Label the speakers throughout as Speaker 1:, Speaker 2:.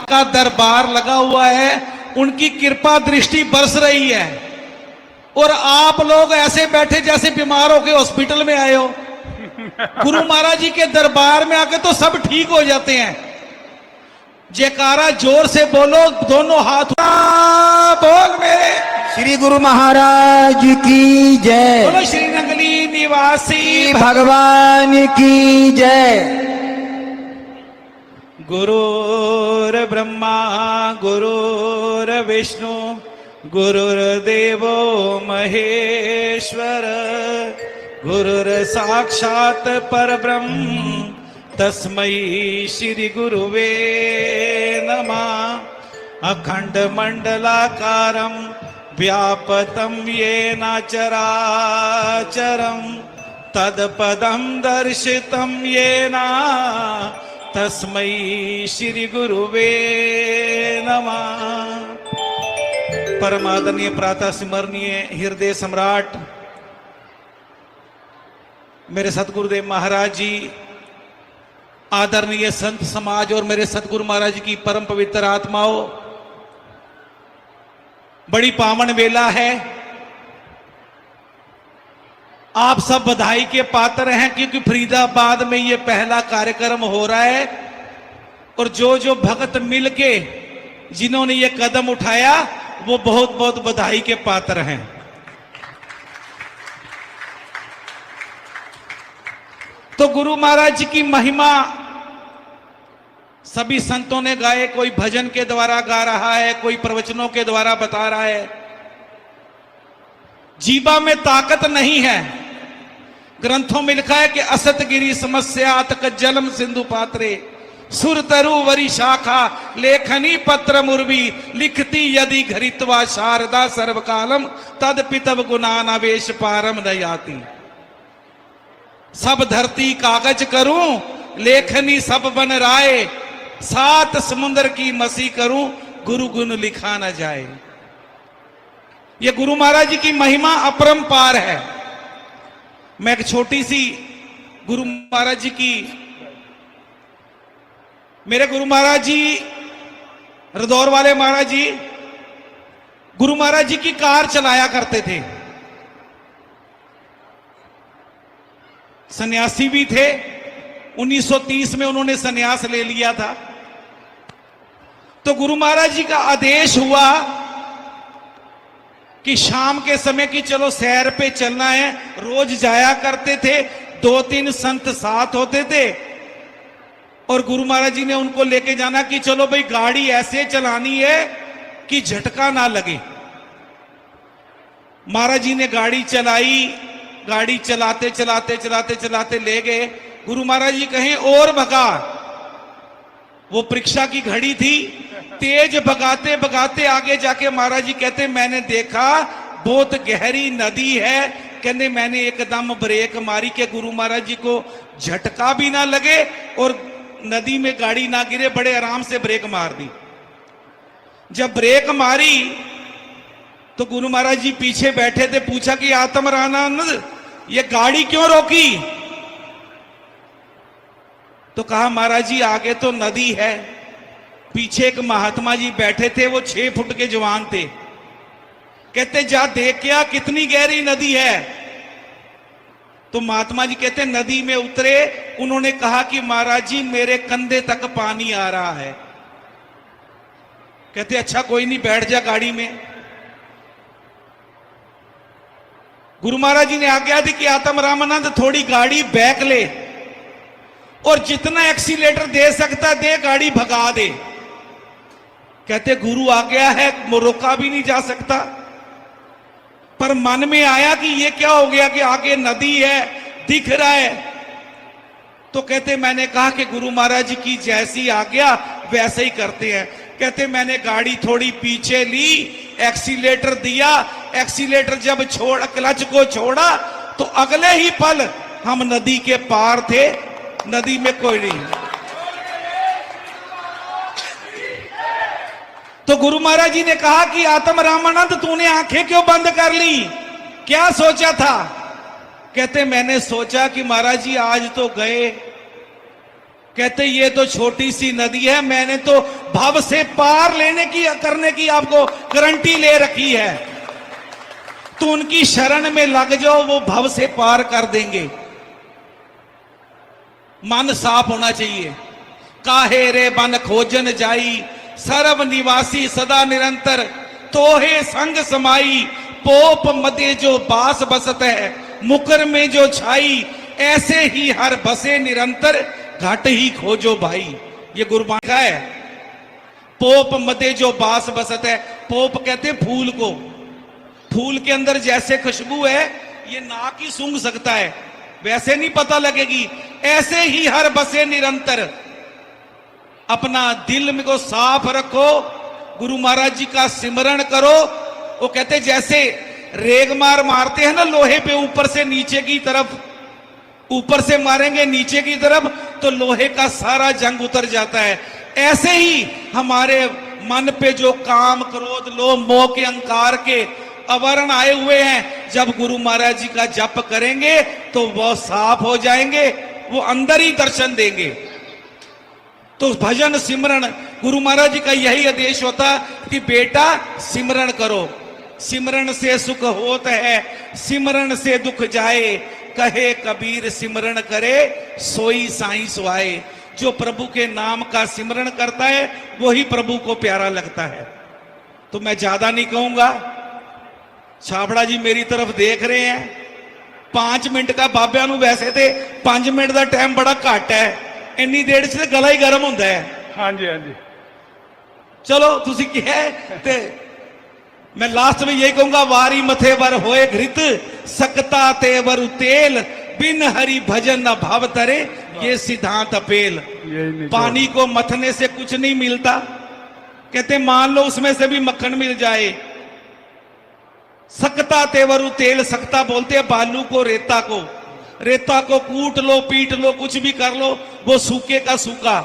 Speaker 1: का दरबार लगा हुआ है, उनकी कृपा दृष्टि बरस रही है। और आप लोग ऐसे बैठे जैसे बीमार होके हॉस्पिटल में आए हो। गुरु महाराज जी के दरबार में आके तो सब ठीक हो जाते हैं। जयकारा जोर से बोलो, दोनों हाथ बोल मेरे।
Speaker 2: श्री गुरु महाराज की जय।
Speaker 1: बोलो श्री नगली निवासी
Speaker 2: भगवान की जय।
Speaker 1: गुरुर ब्रह्मा गुरुर विष्णु गुरुर्देवो महेश्वर गुरुर साक्षात परब्रह्म तस्मै श्री गुरुवे नमः। अखंड मंडलाकारं व्यापतं येन चराचरं तत्पदं दर्शितं येन तस्मै श्री गुरुवे नमः। परमादरणीय प्रातः स्मरणीय हृदय सम्राट मेरे सतगुरुदेव महाराज जी, आदरणीय संत समाज और मेरे सतगुरु महाराज जी की परम पवित्र आत्माओं, बड़ी पावन वेला है। आप सब बधाई के पात्र हैं क्योंकि फरीदाबाद में ये पहला कार्यक्रम हो रहा है और जो जो भक्त मिलके जिन्होंने ये कदम उठाया वो बहुत बहुत बधाई के पात्र हैं। तो गुरु महाराज जी की महिमा सभी संतों ने गाए, कोई भजन के द्वारा गा रहा है, कोई प्रवचनों के द्वारा बता रहा है। जीवा में ताकत नहीं है। ग्रंथों में लिखा है कि असत गिरी समस्या तक जलम सिंधु पात्रे सुर तरु वरी शाखा लेखनी पत्र मुर्वी लिखती यदि घरित्वा शारदा सर्वकालम तद पितव गुणानावेश पारम न याति। सब धरती कागज करूं लेखनी सब बन राय, सात समुद्र की मसी करूं गुरु गुण लिखा न जाए। ये गुरु महाराज जी की महिमा अपरंपार है। मैं एक छोटी सी गुरु महाराज जी की, मेरे गुरु महाराज जी रदौर वाले महाराज जी गुरु महाराज जी की कार चलाया करते थे। सन्यासी भी थे। 1930 में उन्होंने सन्यास ले लिया था। तो गुरु महाराज जी का आदेश हुआ कि शाम के समय की चलो सैर पे चलना है। रोज जाया करते थे। 2-3 संत साथ होते थे और गुरु महाराज जी ने उनको लेके जाना कि चलो भाई गाड़ी ऐसे चलानी है कि झटका ना लगे। महाराज जी ने गाड़ी चलाई। गाड़ी चलाते चलाते चलाते चलाते ले गए। गुरु महाराज जी कहें और भगा। वो परीक्षा की घड़ी थी। तेज भगाते भगाते आगे जाके महाराज जी कहते मैंने देखा बहुत गहरी नदी है। कहते मैंने एकदम ब्रेक मारी कि गुरु महाराज जी को झटका भी ना लगे और नदी में गाड़ी ना गिरे। बड़े आराम से ब्रेक मार दी। जब ब्रेक मारी तो गुरु महाराज जी पीछे बैठे थे। पूछा कि आत्मरानंद ये गाड़ी क्यों रोकी? तो कहा महाराज जी आगे तो नदी है, पीछे एक महात्मा जी बैठे थे, वो 6 फुट के जवान थे। कहते जा देख क्या कितनी गहरी नदी है। तो महात्मा जी कहते नदी में उतरे। उन्होंने कहा कि महाराज जी मेरे कंधे तक पानी आ रहा है। कहते अच्छा कोई नहीं बैठ जा गाड़ी में। गुरु महाराज जी ने आज्ञा दी कि आत्म रामानंद थोड़ी गाड़ी बैक ले और जितना एक्सीलेटर दे सकता दे, गाड़ी भगा दे। कहते गुरु आज्ञा है, रोका भी नहीं जा सकता। पर मन में आया कि ये क्या हो गया कि आगे नदी है, दिख रहा है। तो कहते मैंने कहा कि गुरु महाराज जी की जैसी आज्ञा वैसे ही करते हैं। कहते मैंने गाड़ी थोड़ी पीछे ली, एक्सीलेटर दिया। एक्सीलेटर जब क्लच को छोड़ा तो अगले ही पल हम नदी के पार थे। नदी में कोई नहीं। तो गुरु महाराज जी ने कहा कि आत्म रामानंद तूने आंखें क्यों बंद कर ली? क्या सोचा था? कहते मैंने सोचा कि महाराज जी आज तो गए। कहते ये तो छोटी सी नदी है, मैंने तो भव से पार लेने की करने की आपको गारंटी ले रखी है। तो उनकी शरण में लग जाओ, वो भव से पार कर देंगे। मन साफ होना चाहिए। काहे रे बन खोजन जाई, सर्व निवासी सदा निरंतर, तोहे संग समाई, पोप मदे जो बास बसत है, मुकर में जो छाई, ऐसे ही हर बसे निरंतर, घाट ही खोजो भाई। ये गुरबानी का है। पोप मदे जो बास बसत है, पोप कहते फूल को। फूल के अंदर जैसे खुशबू है, ये नाक ही सूंघ सकता है, वैसे नहीं पता लगेगी। ऐसे ही हर बसे निरंतर, अपना दिल में को साफ रखो, गुरु महाराज जी का सिमरण करो। वो कहते जैसे रेगमार मारते हैं ना लोहे पे, ऊपर से नीचे की तरफ, ऊपर से मारेंगे नीचे की तरफ तो लोहे का सारा जंग उतर जाता है। ऐसे ही हमारे मन पे जो काम, क्रोध, लोभ, मोह के अहंकार के आवरण आए हुए हैं, जब गुरु महाराज जी का जप करेंगे तो वो साफ हो जाएंगे, वो अंदर ही दर्शन देंगे। तो भजन सिमरण, गुरु महाराज जी का यही आदेश होता कि बेटा सिमरण करो। सिमरण से सुख होत है, सिमरण से दुख जाए, कहे कबीर सिमरण करे, सोई साईं सुहाए। जो प्रभु के नाम का सिमरण करता है वही प्रभु को प्यारा लगता है। तो मैं ज्यादा नहीं कहूंगा। छाबड़ा जी मेरी तरफ देख रहे हैं। 5 मिनट का बाबिया नूं वैसे ते 5 मिनट का टाइम बड़ा घट है, इन्नी देर से गला ही गर्म होंदा है।
Speaker 3: हाँ जी, हाँ जी।
Speaker 1: चलो तुसी की है ते मैं लास्ट में यही कहूंगा, वारी मथे वर होए घृत, सकता ते वरु तेल, बिन हरि भजन न भाव तरे, ये सिद्धांत अपेल। पानी को मथने से कुछ नहीं मिलता। कहते मान लो उसमें से भी मक्खन मिल जाए। सकता तेवरु तेल, सकता बोलते हैं बालू को, रेता को। रेता को कूट लो, पीट लो, कुछ भी कर लो, वो सूखे का सूखा।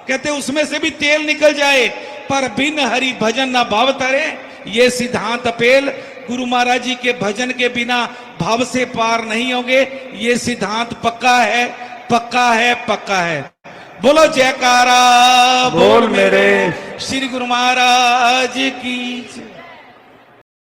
Speaker 1: कहते उसमें से भी तेल निकल जाए, पर बिन हरि भजन ना भाव तरे, ये सिद्धांत अपेल। गुरु महाराज जी के भजन के बिना भाव से पार नहीं होगे। ये सिद्धांत पक्का है, पक्का है, पक्का है। बोलो जयकारा
Speaker 3: बोल मेरे
Speaker 1: श्री गुरु महाराज की।